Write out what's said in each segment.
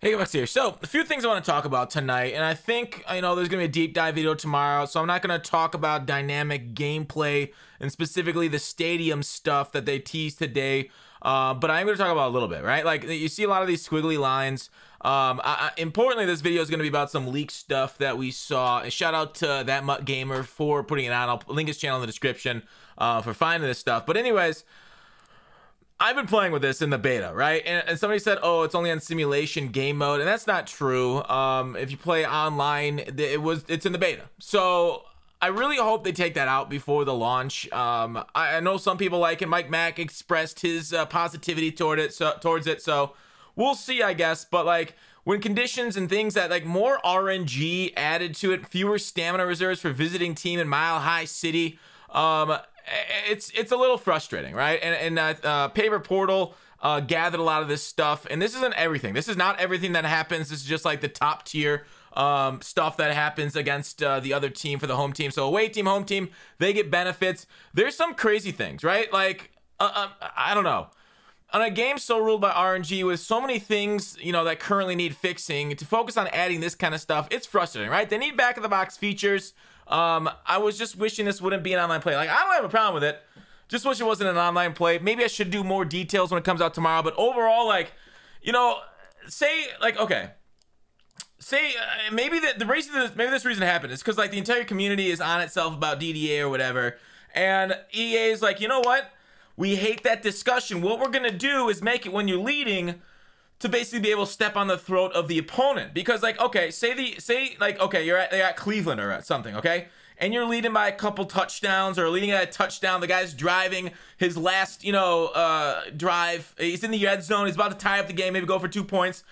Hey, Max here. So, a few things I want to talk about tonight, and I think, there's going to be a deep dive video tomorrow, so I'm not going to talk about dynamic gameplay and specifically the stadium stuff that they teased today, but I'm going to talk about a little bit, right? Like, you see a lot of these squiggly lines. Importantly, this video is going to be about some leaked stuff that we saw. And shout out to ThatMUTGamer for putting it on. I'll link his channel in the description for finding this stuff. But anyways, I've been playing with this in the beta, right? And somebody said, oh, it's only on simulation game mode, and that's not true. If you play online, it's in the beta. So I really hope they take that out before the launch. I know some people like it. Mike Mack expressed his positivity towards it. So we'll see, I guess. But like, when conditions and things that like more RNG added to it, fewer stamina reserves for visiting team in Mile High City, it's a little frustrating, right? And Paper Portal gathered a lot of this stuff, and this isn't everything. This is not everything that happens. This is just like the top tier stuff that happens against the other team for the home team. So away team, home team, they get benefits. There's some crazy things, right? Like I don't know. On a game so ruled by RNG with so many things, that currently need fixing, to focus on adding this kind of stuff, it's frustrating, right? They need back of the box features. I was just wishing this wouldn't be an online play. Like, I don't have a problem with it. Just wish it wasn't an online play. Maybe I should do more details when it comes out tomorrow. But overall, like, say, like, okay. Say, maybe the reason maybe this reason happened is because, like, the entire community is on itself about DDA or whatever. And EA is like, you know what? We hate that discussion. What we're going to do is make it when you're leading to basically be able to step on the throat of the opponent. Because, like, okay, okay, you're at Cleveland or at something, okay? And you're leading by a couple touchdowns or leading at a touchdown. The guy's driving his last, drive. He's in the red zone. He's about to tie up the game, maybe go for 2 points.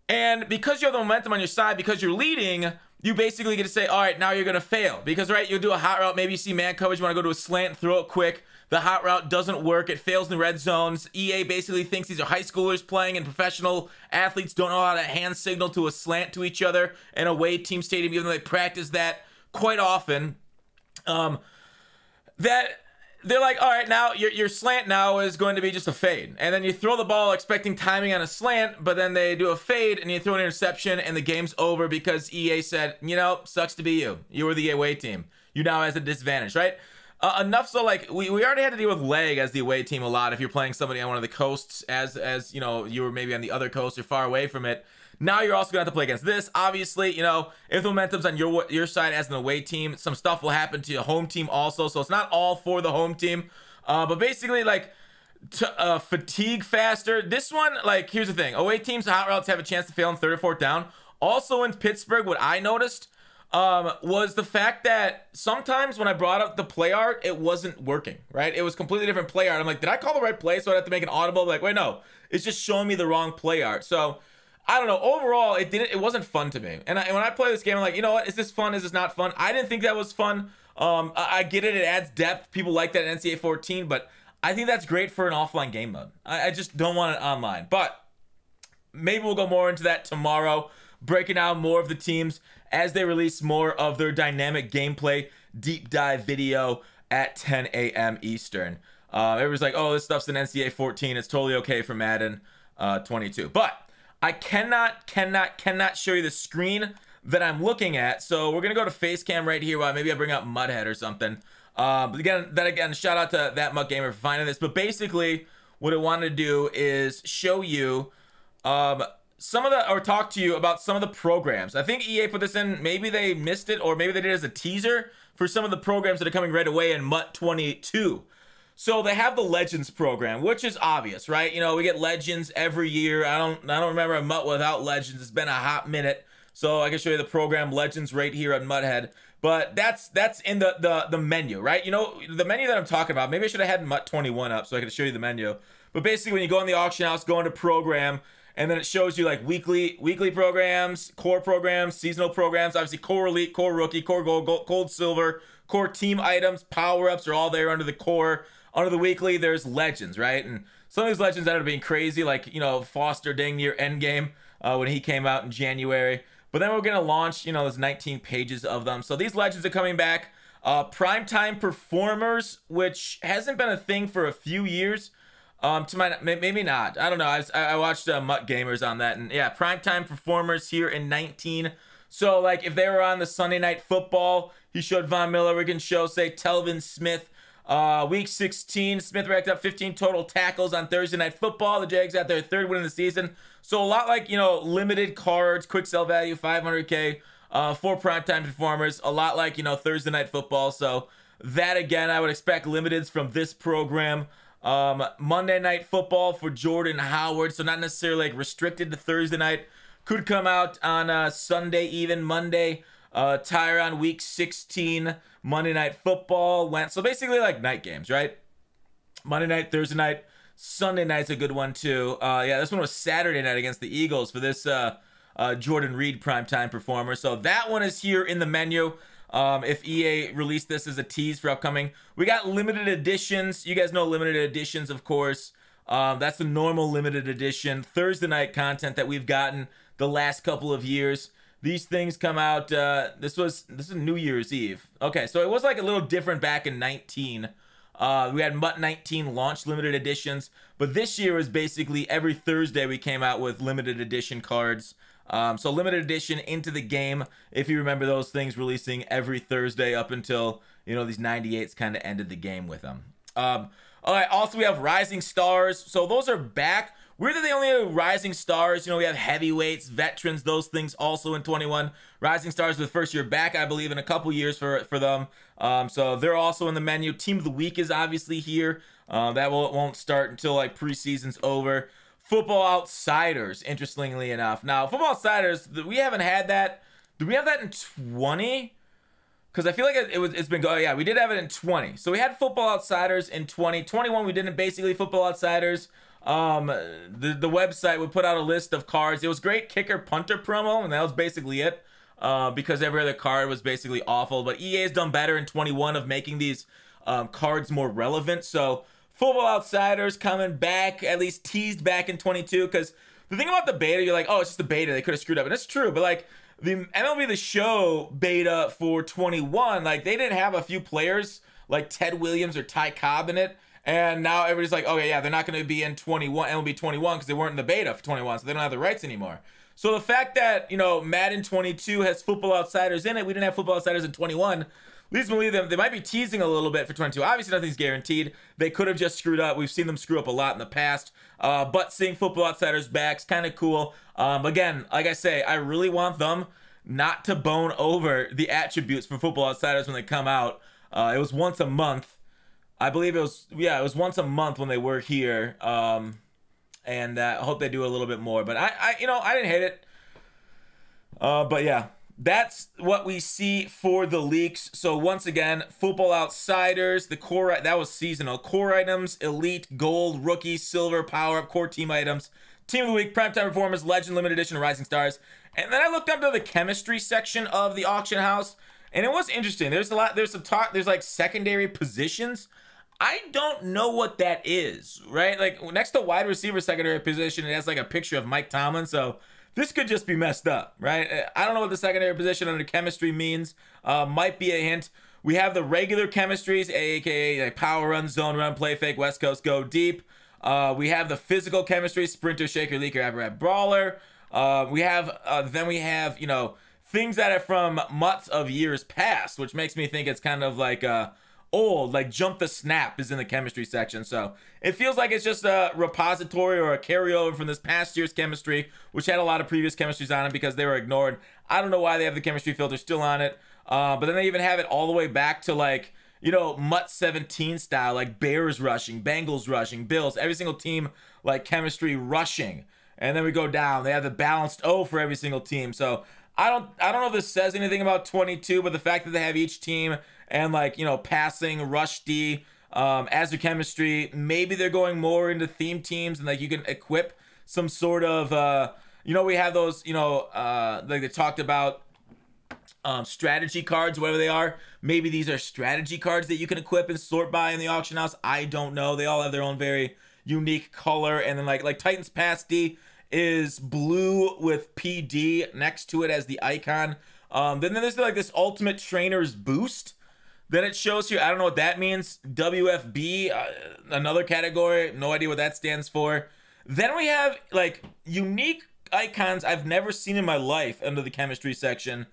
And because you have the momentum on your side, because you're leading, you basically get to say, all right, now you're going to fail. Because, right, you'll do a hot route. Maybe you see man coverage. You want to go to a slant, throw it quick. The hot route doesn't work. It fails in the red zones. EA basically thinks these are high schoolers playing, and professional athletes don't know how to hand signal to a slant to each other in a away team stadium, even though they practice that quite often. That they're like, all right, now your slant now is going to be just a fade. And then you throw the ball expecting timing on a slant, but then they do a fade and you throw an interception and the game's over because EA said, sucks to be you. You were the away team. You now has a disadvantage, right? Enough so, like, we already had to deal with lag as the away team a lot if you're playing somebody on one of the coasts as you were maybe on the other coast or far away from it. Now you're also gonna have to play against this. Obviously, if the momentum's on your side as an away team, some stuff will happen to your home team also, so it's not all for the home team. But basically, like, to fatigue faster. This one, like, here's the thing. Away teams, hot routes have a chance to fail on 3rd or 4th down. Also in Pittsburgh, what I noticed was the fact that sometimes when I brought up the play art, it wasn't working, right? It was completely different play art. I'm like, did I call the right play? So I'd have to make an audible, like, wait, no, it's just showing me the wrong play art. So I don't know. Overall, it wasn't fun to me. And when I play this game, I'm like, you know what? Is this fun? Is this not fun? I didn't think that was fun. I get it. It adds depth. People like that in NCAA 14, but I think that's great for an offline game mode. I just don't want it online. But maybe we'll go more into that tomorrow, breaking out more of the teams as they release more of their dynamic gameplay deep dive video at 10 a.m. Eastern. Everybody's like, oh, this stuff's in NCAA 14. It's totally okay for Madden 22. But I cannot show you the screen that I'm looking at. So we're going to go to face cam right here while maybe I bring up Mudhead or something. But again, shout out to ThatMUTGamer for finding this. But basically, what I wanted to do is show you talk to you about some of the programs. I think EA put this in, maybe they missed it, or maybe they did it as a teaser for some of the programs that are coming right away in MUT 22. So they have the Legends program, which is obvious, right? We get Legends every year. I don't remember a MUT without Legends. It's been a hot minute. So I can show you the program Legends right here on Mudhead. But that's in the menu, right? The menu that I'm talking about, maybe I should have had MUT 21 up so I could show you the menu. But basically, when you go in the auction house, go into program, and then it shows you like weekly programs, core programs, seasonal programs, obviously core elite, core rookie, core gold, silver, core team items, power-ups are all there under the core. Under the weekly, there's legends, right? And some of these legends ended up being crazy, like, Foster dang near Endgame when he came out in January. But then we're going to launch, there's 19 pages of them. So these legends are coming back. Primetime performers, which hasn't been a thing for a few years. To my maybe not. I don't know. I watched MUTGamers on that, and yeah, primetime performers here in 19. So like if they were on the Sunday Night Football, he showed Von Miller. We can show say Kelvin Smith. Week 16, Smith racked up 15 total tackles on Thursday Night Football. The Jags got their 3rd win of the season. So a lot like, you know, limited cards, quick sell value, 500K for primetime performers. A lot like, you know, Thursday Night Football. So that, again, I would expect limiteds from this program. Monday Night Football for Jordan Howard. So not necessarily like restricted to Thursday night. Could come out on Sunday, even Monday. Tyron week 16, Monday Night Football went. So basically like night games, right? Monday night, Thursday night, Sunday night's a good one too. Yeah, this one was Saturday night against the Eagles for this Jordan Reed primetime performer. So that one is here in the menu. If EA released this as a tease for upcoming. We got limited editions. You guys know limited editions, of course. That's the normal limited edition Thursday night content that we've gotten the last couple of years. These things come out, this is New Year's Eve. Okay, so it was like a little different back in 19. We had MUT 19 launch limited editions, but this year is basically every Thursday we came out with limited edition cards. So limited edition into the game, if you remember those things releasing every Thursday up until, you know, these 98s kind of ended the game with them. All right, also we have Rising Stars. So those are back. Weird that they only have Rising Stars. You know, we have heavyweights, veterans, those things also in 21. Rising Stars with first year back, I believe, in a couple years for them. So they're also in the menu. Team of the Week is obviously here. That won't start until like preseason's over. Football Outsiders, interestingly enough. Now, Football Outsiders, we haven't had that. Did we have that in 20? Because I feel like it's been going. Yeah, we did have it in 20. So we had Football Outsiders in 20. 21, we didn't. Basically, Football Outsiders. The website would put out a list of cards. It was great kicker punter promo, and that was basically it. Because every other card was basically awful. But EA has done better in 21 of making these cards more relevant. So Football Outsiders coming back, at least teased back in 22. Because the thing about the beta, you're like, oh, it's just the beta. They could have screwed up. And it's true. But like the MLB The Show beta for 21, like they didn't have a few players like Ted Williams or Ty Cobb in it. And now everybody's like, okay, yeah, they're not going to be in 21, MLB 21 because they weren't in the beta for 21, so they don't have the rights anymore. So the fact that, you know, Madden 22 has Football Outsiders in it, we didn't have Football Outsiders in 21, leads me to believe them. They might be teasing a little bit for 22. Obviously, nothing's guaranteed. They could have just screwed up. We've seen them screw up a lot in the past. But seeing Football Outsiders back is kind of cool. Again, like I say, I really want them not to bone over the attributes for Football Outsiders when they come out. It was once a month. I believe it was once a month when they were here. And I hope they do a little bit more. But I didn't hate it. But yeah, that's what we see for the leaks. So once again, Football Outsiders, the core, that was seasonal. Core items, elite, gold, rookie, silver, power-up, core team items. Team of the week, primetime performers, legend, limited edition, rising stars. And then I looked up to the chemistry section of the auction house. And it was interesting. There's some talk, there's like secondary positions. I don't know what that is, right? Like next to wide receiver secondary position, it has like a picture of Mike Tomlin. So this could just be messed up, right? I don't know what the secondary position under chemistry means. Might be a hint. We have the regular chemistries, aka like power run, zone run, play fake, West Coast, go deep. We have the physical chemistry, sprinter, shaker, leaker, aberrat, brawler. Then we have, you know, things that are from MUTs of years past, which makes me think it's kind of like old, like Jump the Snap is in the chemistry section. So it feels like it's just a repository or a carryover from this past year's chemistry, which had a lot of previous chemistries on it because they were ignored. I don't know why they have the chemistry filter still on it. But then they even have it all the way back to like, you know, MUT 17 style, like Bears rushing, Bengals rushing, Bills, every single team like chemistry rushing. And then we go down. They have the balanced O for every single team. So I don't know if this says anything about 22, but the fact that they have each team and like, you know, passing, rush D as their chemistry, maybe they're going more into theme teams and like you can equip some sort of, you know, we have those, you know, like they talked about strategy cards, whatever they are. Maybe these are strategy cards that you can equip and sort by in the auction house. I don't know. They all have their own very unique color. And then like Titans Pass D is blue with PD next to it as the icon. Then there's like this Ultimate Trainer's Boost. Then it shows here, I don't know what that means. WFB, another category. No idea what that stands for. Then we have like unique icons I've never seen in my life under the chemistry section.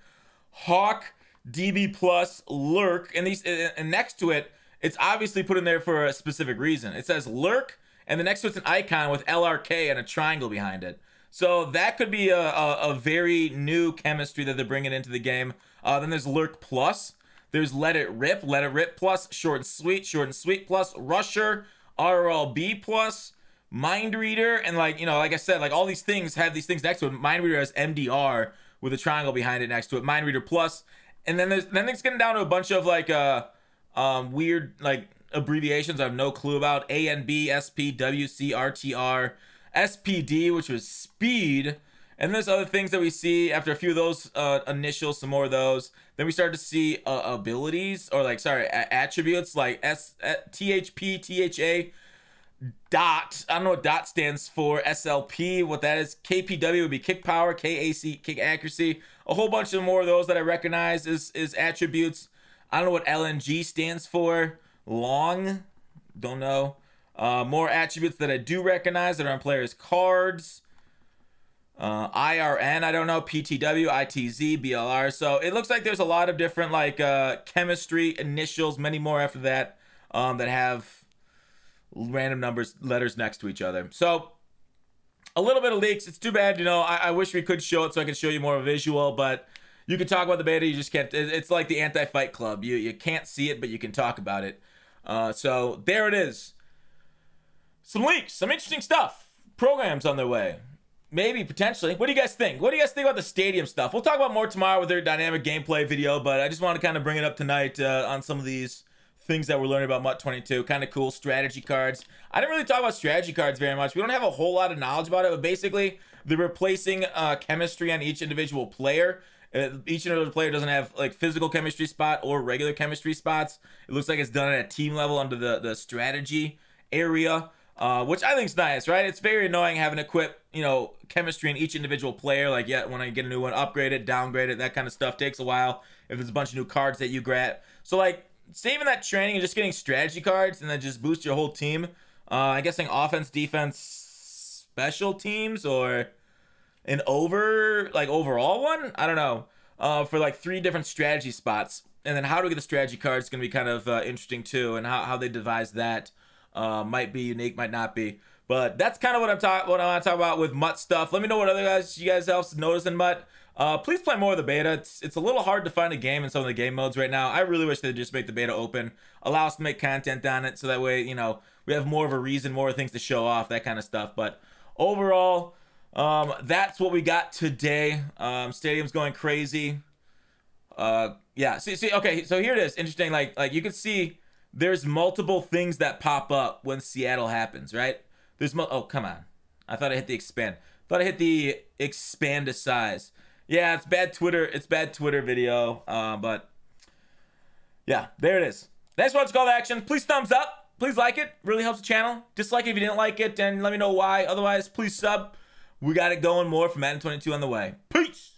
Hawk, DB plus, Lurk, and these, and next to it, it's obviously put in there for a specific reason. It says Lurk, and the next to it's an icon with LRK and a triangle behind it. So that could be a very new chemistry that they're bringing into the game. Then there's Lurk plus. There's Let It Rip plus, Short and Sweet plus, Rusher, RLB plus, Mind Reader, and like, you know, like I said, like all these things have these things next to it. Mind Reader has MDR with a triangle behind it next to it. Mind Reader plus, and then it's getting down to a bunch of like weird like abbreviations I have no clue about. ANB, SP, WC, RTR, SPD, which was speed. And there's other things that we see after a few of those initials, some more of those. Then we start to see abilities, or like, sorry, attributes like THP, THA, dot. I don't know what dot stands for. SLP, what that is. KPW would be kick power, KAC, kick accuracy. A whole bunch of more of those that I recognize is attributes. I don't know what LNG stands for. Long, don't know. More attributes that I do recognize that are on players' cards. IRN, I don't know, PTW, ITZ, BLR. So it looks like there's a lot of different like chemistry initials, many more after that, that have random numbers, letters next to each other. So a little bit of leaks. It's too bad, you know. I wish we could show it so I could show you more visual, but you can talk about the beta, you just can't. It's like the Anti-Fight Club. You can't see it, but you can talk about it. So there it is. Some leaks, some interesting stuff. Programs on their way. Maybe, potentially. What do you guys think? What do you guys think about the stadium stuff? We'll talk about more tomorrow with their dynamic gameplay video, but I just want to kind of bring it up tonight on some of these things that we're learning about MUT 22. Kind of cool strategy cards. I didn't really talk about strategy cards very much. We don't have a whole lot of knowledge about it, but basically, they're replacing chemistry on each individual player. Each individual player doesn't have like physical chemistry spot or regular chemistry spots. It looks like it's done at a team level under the strategy area. Which I think is nice, right? It's very annoying having to equip, you know, chemistry in each individual player. Like, yeah, when I get a new one, upgrade it, downgrade it, that kind of stuff takes a while. If there's a bunch of new cards that you grab. So, like, saving that training and just getting strategy cards and then just boost your whole team. I'm guessing offense, defense, special teams, or an overall one? I don't know. For, like, 3 different strategy spots. And then how do we get the strategy cards is going to be kind of interesting, too. And how they devise that. Might be unique, might not be, but that's kind of what I want to talk about with MUT stuff. Let me know what other you guys else notice in MUT. Please play more of the beta. It's a little hard to find a game in some of the game modes right now. I really wish they'd just make the beta open, allow us to make content on it, so that way, you know, we have more of a reason, more things to show off, that kind of stuff. But overall, that's what we got today. Stadium's going crazy. Yeah. See. Okay. So here it is. Interesting. Like you can see. There's multiple things that pop up when Seattle happens, right? There's oh, come on. I thought I hit the expand. Thought I hit the expand to size. Yeah, it's bad Twitter. It's bad Twitter video. But yeah, there it is. Thanks for watching Call to Action. Please thumbs up. Please like it. Really helps the channel. Dislike it if you didn't like it, and let me know why. Otherwise, please sub. We got it going more from Madden 22 on the way. Peace.